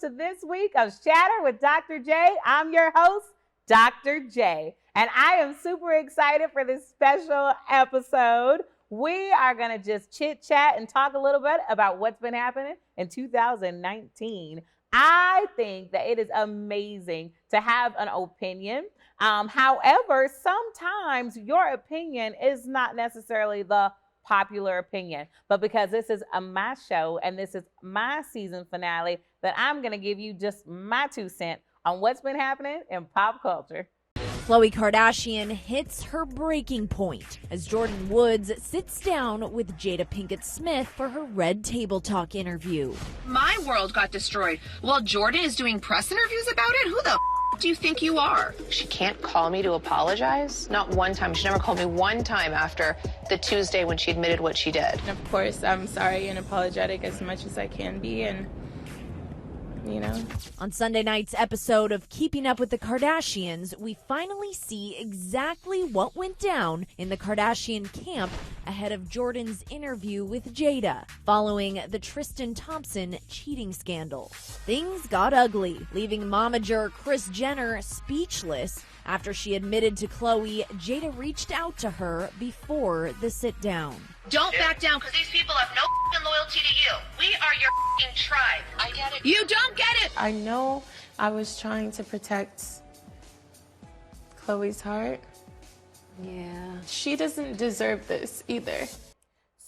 to this week of Shatter with Dr. J. I'm your host, Dr. J, and I am super excited for this special episode. We are going to just chit chat and talk a little bit about what's been happening in 2019. I think that it is amazing to have an opinion. However, sometimes your opinion is not necessarily the popular opinion, but because this is my show and this is my season finale, that I'm going to give you just my 2 cents on what's been happening in pop culture. Khloe Kardashian hits her breaking point as Jordyn Woods sits down with Jada Pinkett Smith for her Red Table Talk interview. My world got destroyed while Jordyn is doing press interviews about it. Who the do you think you are? She can't call me to apologize. Not one time. She never called me one time after the Tuesday when she admitted what she did. And of course, I'm sorry and apologetic as much as I can be, and On Sunday night's episode of Keeping Up with the Kardashians, we finally see exactly what went down in the Kardashian camp ahead of Jordyn's interview with Jada, following the Tristan Thompson cheating scandal. Things got ugly, leaving momager Kris Jenner speechless. After she admitted to Khloe, Jada reached out to her before the sit-down. Don't back down, because these people have no loyalty to you. We are your tribe. I get it. You don't get it. I know I was trying to protect Khloe's heart. Yeah. She doesn't deserve this either.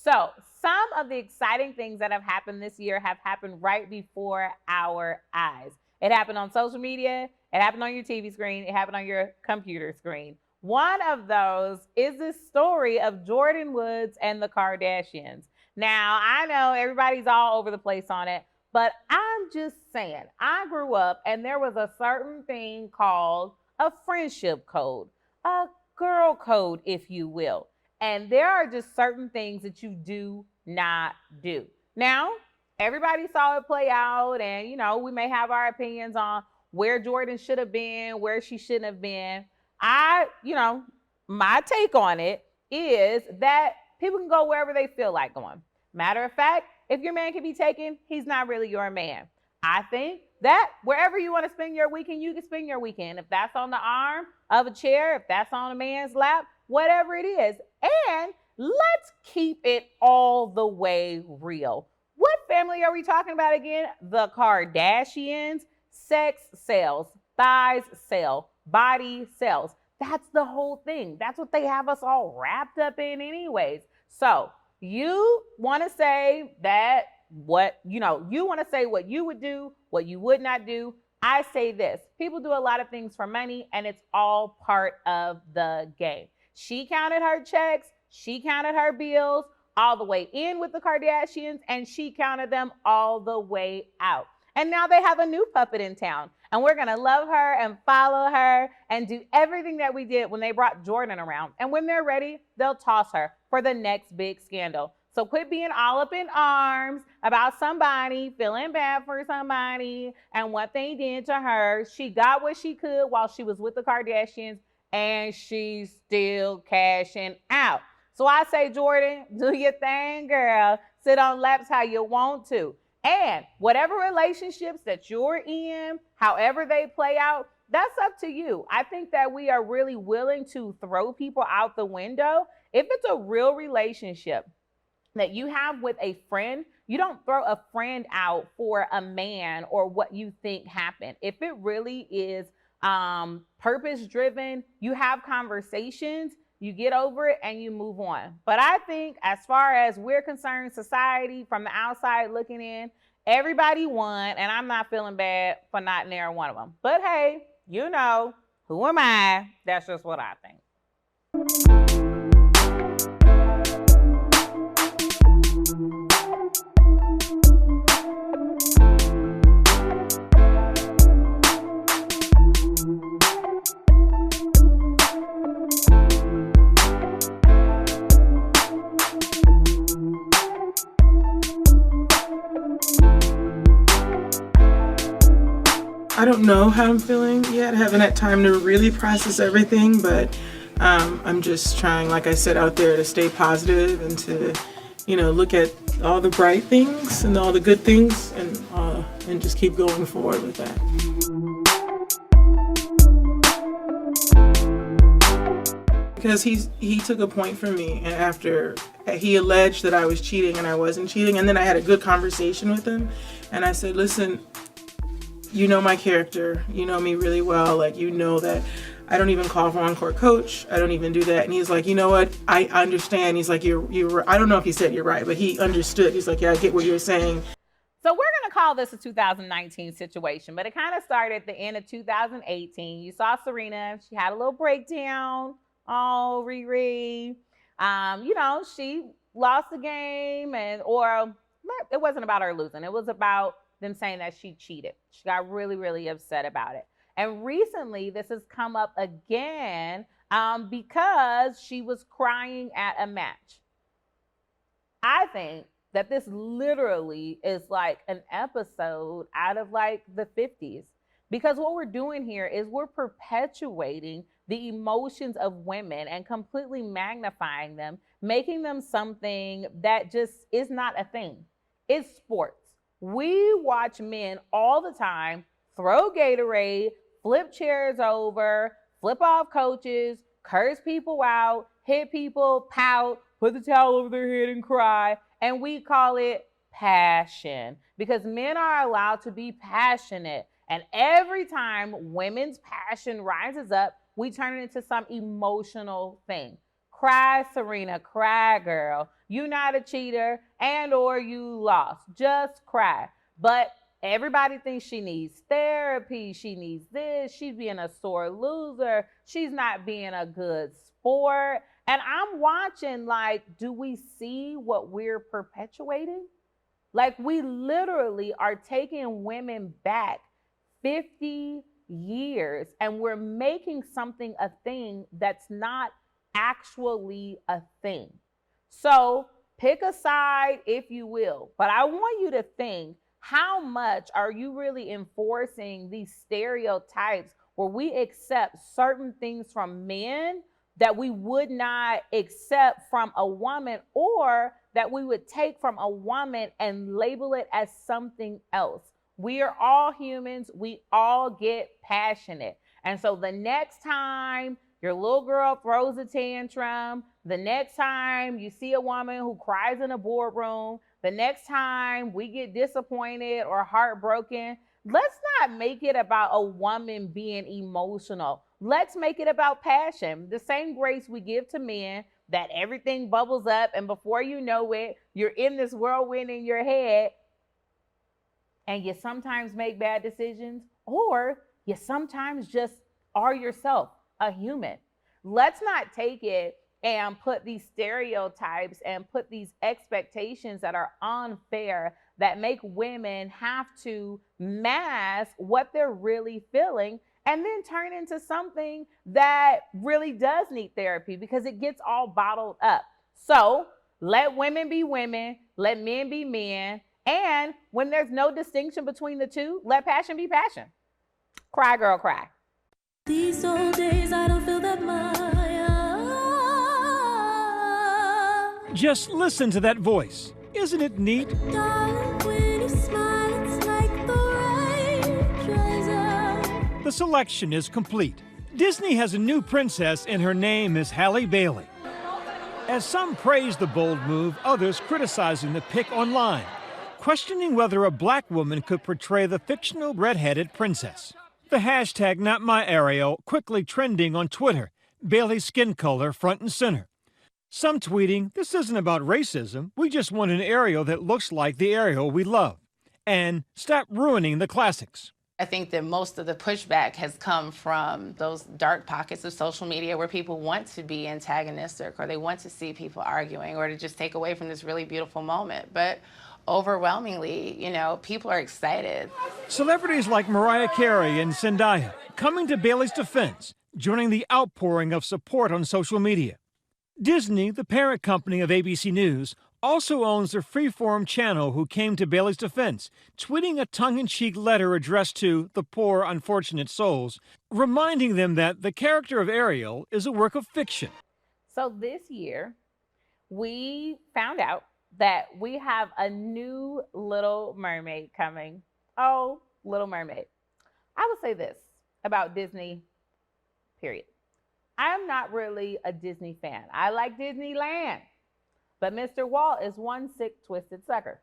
So, some of the exciting things that have happened this year have happened right before our eyes. It happened on social media, it happened on your TV screen, it happened on your computer screen. One of those is the story of Jordyn Woods and the Kardashians. Now, I know everybody's all over the place on it, but I'm just saying, I grew up and there was a certain thing called a friendship code, a girl code, if you will. And there are just certain things that you do not do. Now, everybody saw it play out, and, we may have our opinions on where Jordyn should have been, where she shouldn't have been. My take on it is that people can go wherever they feel like going. Matter of fact, if your man can be taken, he's not really your man. I think that wherever you want to spend your weekend, you can spend your weekend. If that's on the arm of a chair, if that's on a man's lap, whatever it is. And let's keep it all the way real. What family are we talking about again? The Kardashians. Sex sells, thighs sell, body sells. That's the whole thing. That's what they have us all wrapped up in anyways. So you want to say that you want to say what you would do, what you would not do. I say this: people do a lot of things for money, and it's all part of the game. She counted her checks. She counted her bills all the way in with the Kardashians, and she counted them all the way out. And now they have a new puppet in town, and we're going to love her and follow her and do everything that we did when they brought Jordyn around. And when they're ready, they'll toss her for the next big scandal. So quit being all up in arms about somebody, feeling bad for somebody and what they did to her. She got what she could while she was with the Kardashians, and she's still cashing out. So I say, Jordyn, do your thing, girl. Sit on laps how you want to. And whatever relationships that you're in, however they play out, that's up to you. I think that we are really willing to throw people out the window. If it's a real relationship that you have with a friend, you don't throw a friend out for a man or what you think happened. If it really is purpose driven, you have conversations, you get over it, and you move on. But I think as far as we're concerned, society from the outside looking in, everybody won, and I'm not feeling bad for not near one of them. But hey, who am I? That's just what I think. I don't know how I'm feeling yet. I haven't had time to really process everything, but I'm just trying, like I said, out there to stay positive and to, look at all the bright things and all the good things and and just keep going forward with that. Because he took a point from me, and after he alleged that I was cheating and I wasn't cheating, and then I had a good conversation with him, and I said, listen, you know my character, you know me really well, like you know that I don't even call for on-court coach, I don't even do that. And he's like, you know what, I understand. He's like, you're I don't know if he said you're right, but he understood. He's like, yeah, I get what you're saying. So we're going to call this a 2019 situation, but it kind of started at the end of 2018. You saw Serena, she had a little breakdown. Oh, Riri. You know, she lost the game, or it wasn't about her losing. It was about them saying that she cheated. She got really, really upset about it. And recently, this has come up again because she was crying at a match. I think that this literally is like an episode out of like the 50s. Because what we're doing here is we're perpetuating the emotions of women and completely magnifying them, making them something that just is not a thing. It's sports. We watch men all the time throw Gatorade, flip chairs over, flip off coaches, curse people out, hit people, pout, put the towel over their head and cry. And we call it passion because men are allowed to be passionate. And every time women's passion rises up, we turn it into some emotional thing. Cry, Serena, cry, girl. You're not a cheater and or you lost. Just cry. But everybody thinks she needs therapy. She needs this. She's being a sore loser. She's not being a good sport. And I'm watching like, do we see what we're perpetuating? Like we literally are taking women back 50 years and we're making something a thing that's not actually a thing. So pick a side if you will, but I want you to think, how much are you really enforcing these stereotypes where we accept certain things from men that we would not accept from a woman, or that we would take from a woman and label it as something else? We are all humans. We all get passionate. And so the next time your little girl throws a tantrum, the next time you see a woman who cries in a boardroom, the next time we get disappointed or heartbroken, let's not make it about a woman being emotional. Let's make it about passion. The same grace we give to men, that everything bubbles up and before you know it, you're in this whirlwind in your head and you sometimes make bad decisions, or you sometimes just are yourself, a human. Let's not take it and put these stereotypes and put these expectations that are unfair, that make women have to mask what they're really feeling and then turn into something that really does need therapy because it gets all bottled up. So let women be women, let men be men. And when there's no distinction between the two, let passion be passion. Cry, girl, cry. These old days, I don't feel that much. Just listen to that voice. Isn't it neat? Darling, when you smile, it's like the rain dries out. The selection is complete. Disney has a new princess and her name is Halle Bailey. As some praise the bold move, others criticizing the pick online, questioning whether a black woman could portray the fictional red-headed princess. The hashtag #NotMyAriel quickly trending on Twitter, Bailey's skin color front and center. Some tweeting, this isn't about racism, we just want an Ariel that looks like the Ariel we love. And stop ruining the classics. I think that most of the pushback has come from those dark pockets of social media where people want to be antagonistic or they want to see people arguing or to just take away from this really beautiful moment. But overwhelmingly, people are excited. Celebrities like Mariah Carey and Zendaya coming to Bailey's defense, joining the outpouring of support on social media. Disney, the parent company of ABC News, also owns the Freeform channel who came to Bailey's defense, tweeting a tongue-in-cheek letter addressed to the poor, unfortunate souls, reminding them that the character of Ariel is a work of fiction. So this year, we found out that we have a new Little Mermaid coming. Oh, Little Mermaid. I would say this about Disney, period. I am not really a Disney fan. I like Disneyland, but Mr. Walt is one sick, twisted sucker.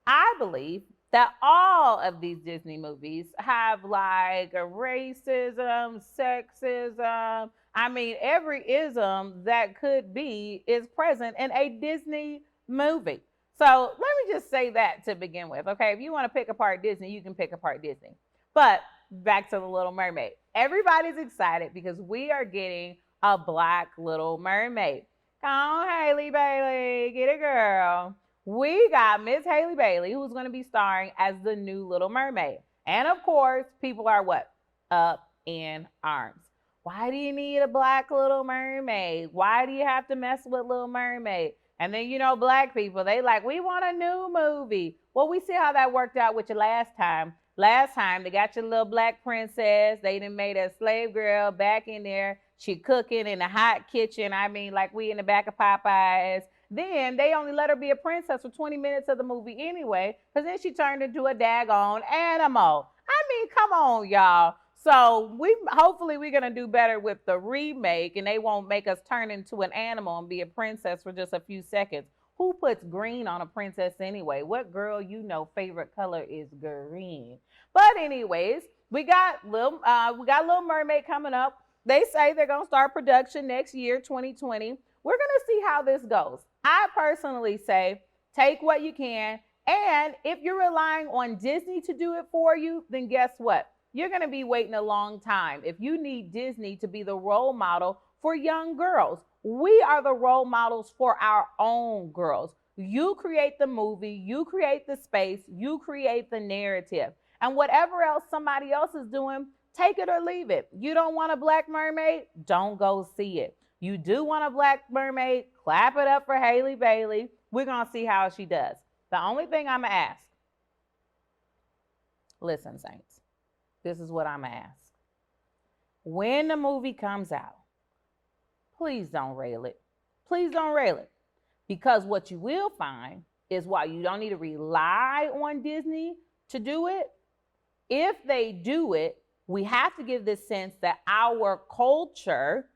I believe that all of these Disney movies have like a racism, sexism. I mean, every ism that could be is present in a Disney movie. So let me just say that to begin with. Okay, if you want to pick apart Disney, you can pick apart Disney. But back to the Little Mermaid. Everybody's excited because we are getting a black Little Mermaid. Come on, Haley Bailey, get it, girl. We got Miss Haley Bailey, who's going to be starring as the new Little Mermaid. And of course, people are what? Up in arms. Why do you need a black Little Mermaid? Why do you have to mess with Little Mermaid? And then, black people, they like, we want a new movie. Well, we see how that worked out with you last time. Last time, they got your little black princess. They done made a slave girl back in there. She cooking in a hot kitchen. I mean, like we in the back of Popeyes. Then they only let her be a princess for 20 minutes of the movie anyway, because then she turned into a daggone animal. I mean, come on, y'all. So hopefully we're going to do better with the remake, and they won't make us turn into an animal and be a princess for just a few seconds. Who puts green on a princess anyway? What girl favorite color is green? But anyways, we got Little Mermaid coming up. They say they're going to start production next year, 2020. We're going to see how this goes. I personally say take what you can. And if you're relying on Disney to do it for you, then guess what? You're going to be waiting a long time. If you need Disney to be the role model for young girls, we are the role models for our own girls. You create the movie, you create the space, you create the narrative. And whatever else somebody else is doing, take it or leave it. You don't want a Black Mermaid? Don't go see it. You do want a Black Mermaid? Clap it up for Haley Bailey. We're going to see how she does. The only thing I'm going to ask, listen, Saints, this is what I'm going to ask. When the movie comes out, please don't rail it. Please don't rail it. Because what you will find is while you don't need to rely on Disney to do it, if they do it, we have to give this sense that our culture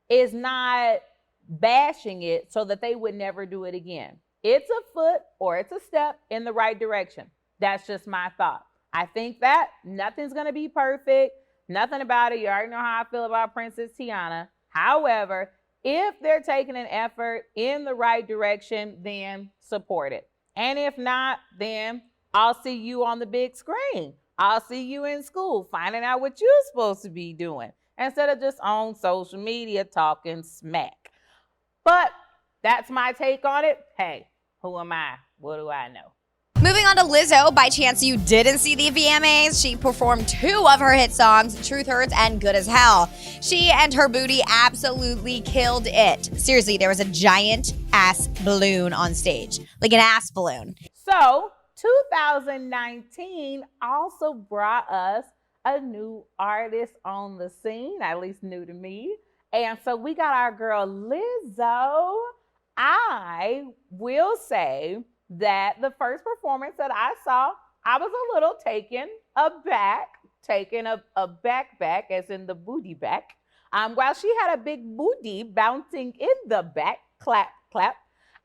is not bashing it so that they would never do it again. It's a foot or it's a step in the right direction. That's just my thought. I think that nothing's going to be perfect. Nothing about it. You already know how I feel about Princess Tiana. However, if they're taking an effort in the right direction, then support it. And if not, then I'll see you on the big screen. I'll see you in school finding out what you're supposed to be doing instead of just on social media talking smack. But that's my take on it. Hey, who am I? What do I know? Moving on to Lizzo. By chance you didn't see the VMAs, she performed 2 of her hit songs, Truth Hurts and Good as Hell. She and her booty absolutely killed it. Seriously, there was a giant ass balloon on stage, like an ass balloon. So 2019 also brought us a new artist on the scene, at least new to me. And so we got our girl Lizzo. I will say that the first performance that I saw, I was a little taken aback, as in the booty back. While she had a big booty bouncing in the back, clap, clap.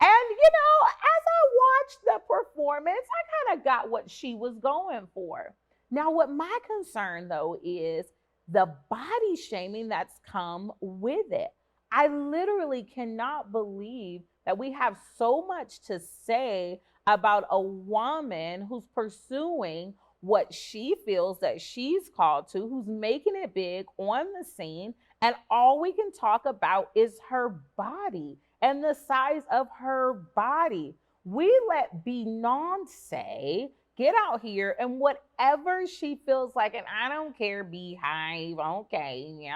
And, as I watched the performance, I kind of got what she was going for. Now, what my concern, though, is the body shaming that's come with it. I literally cannot believe that we have so much to say about a woman who's pursuing what she feels that she's called to, who's making it big on the scene, and all we can talk about is her body and the size of her body. We let Beyonce get out here and whatever she feels like, and I don't care, Beehive, okay,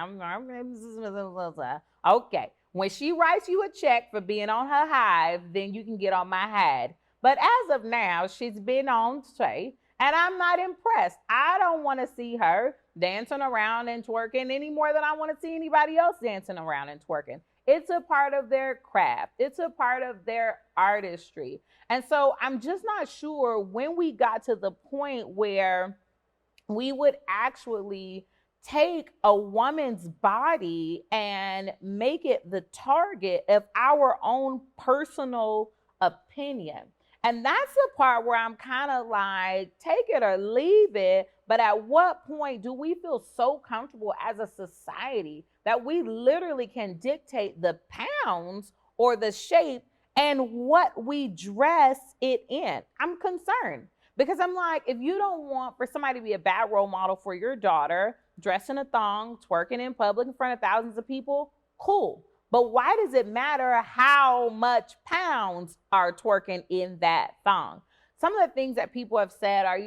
okay. When she writes you a check for being on her hive, then you can get on my hide. But as of now, she's been on Sway, and I'm not impressed. I don't want to see her dancing around and twerking any more than I want to see anybody else dancing around and twerking. It's a part of their craft. It's a part of their artistry. And so I'm just not sure when we got to the point where we would actually take a woman's body and make it the target of our own personal opinion. And that's the part where I'm kind of like, take it or leave it. But at what point do we feel so comfortable as a society that we literally can dictate the pounds or the shape and what we dress it in? I'm concerned. Because I'm like, if you don't want for somebody to be a bad role model for your daughter, dressing a thong, twerking in public in front of thousands of people, cool. But why does it matter how much pounds are twerking in that thong? Some of the things that people have said are,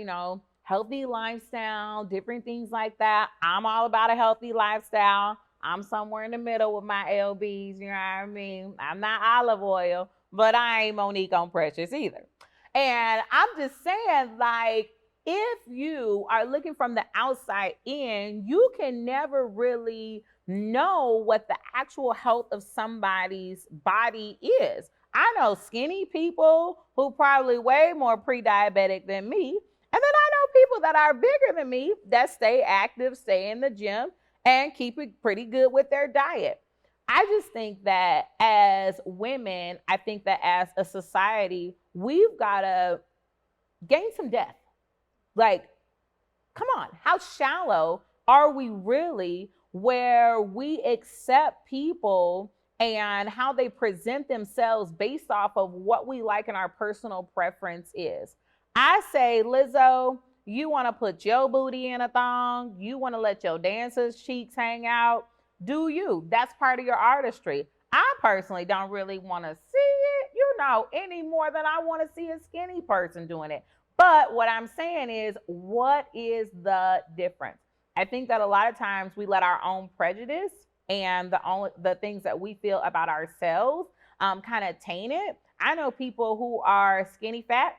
healthy lifestyle, different things like that. I'm all about a healthy lifestyle. I'm somewhere in the middle with my LBs, you know what I mean? I'm not olive oil, but I ain't Monique on Precious either. And I'm just saying, like, if you are looking from the outside in, you can never really know what the actual health of somebody's body is. I know skinny people who probably way more pre-diabetic than me. And then I know people that are bigger than me that stay active, stay in the gym, and keep it pretty good with their diet. I just think that as women, I think that as a society, we've got to gain some depth. Like, come on, how shallow are we really where we accept people and how they present themselves based off of what we like and our personal preference is? I say, Lizzo, you want to put your booty in a thong, you want to let your dancers' cheeks hang out, do you? That's part of your artistry. I personally don't really want to see it, any more than I want to see a skinny person doing it. But what I'm saying is, what is the difference? I think that a lot of times we let our own prejudice and the things that we feel about ourselves kind of taint it. I know people who are skinny fat.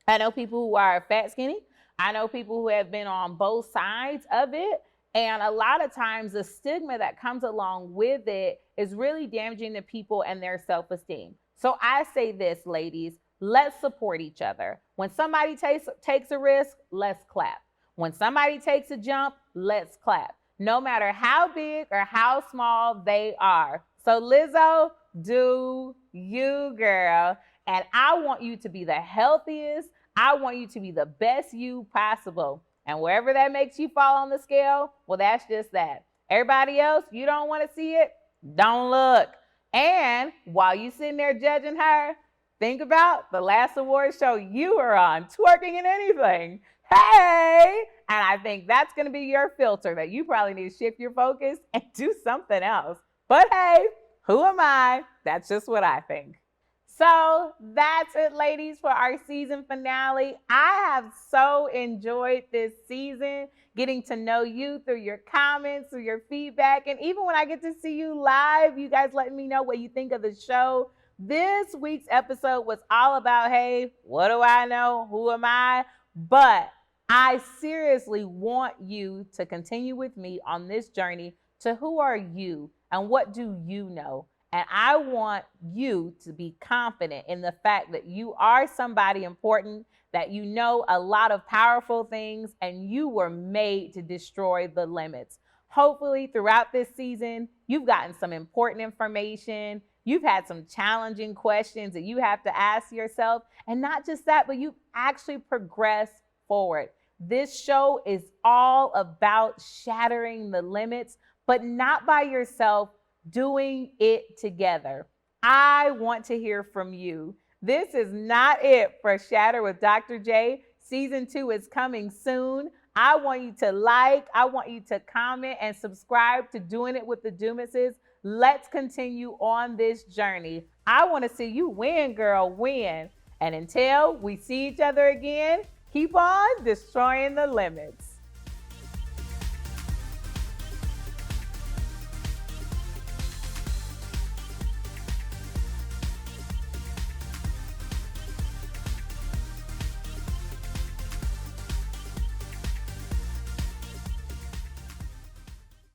I know people who are fat skinny. I know people who have been on both sides of it. And a lot of times the stigma that comes along with it is really damaging to people and their self-esteem. So I say this, ladies, let's support each other. When somebody takes a risk, let's clap. When somebody takes a jump, let's clap. No matter how big or how small they are. So Lizzo, do you, girl. And I want you to be the healthiest. I want you to be the best you possible. And wherever that makes you fall on the scale, well, that's just that. Everybody else, you don't want to see it, don't look. And while you sitting there judging her, think about the last award show you were on, twerking in anything. Hey! And I think that's going to be your filter that you probably need to shift your focus and do something else. But hey, who am I? That's just what I think. So that's it, ladies, for our season finale. I have so enjoyed this season, getting to know you through your comments, through your feedback, and even when I get to see you live, you guys letting me know what you think of the show. This week's episode was all about, hey, what do I know? Who am I? But I seriously want you to continue with me on this journey to who are you and what do you know? And I want you to be confident in the fact that you are somebody important, that you know a lot of powerful things, and you were made to destroy the limits. Hopefully, throughout this season, you've gotten some important information. You've had some challenging questions that you have to ask yourself. And not just that, but you've actually progressed forward. This show is all about shattering the limits, but not by yourself, doing it together. I want to hear from you. This is not it for Shatter with Dr. J. Season 2 is coming soon. I want you to like, I want you to comment and subscribe to Doing It with the Dumases. Let's continue on this journey. I want to see you win, girl, win. And until we see each other again, keep on destroying the limits.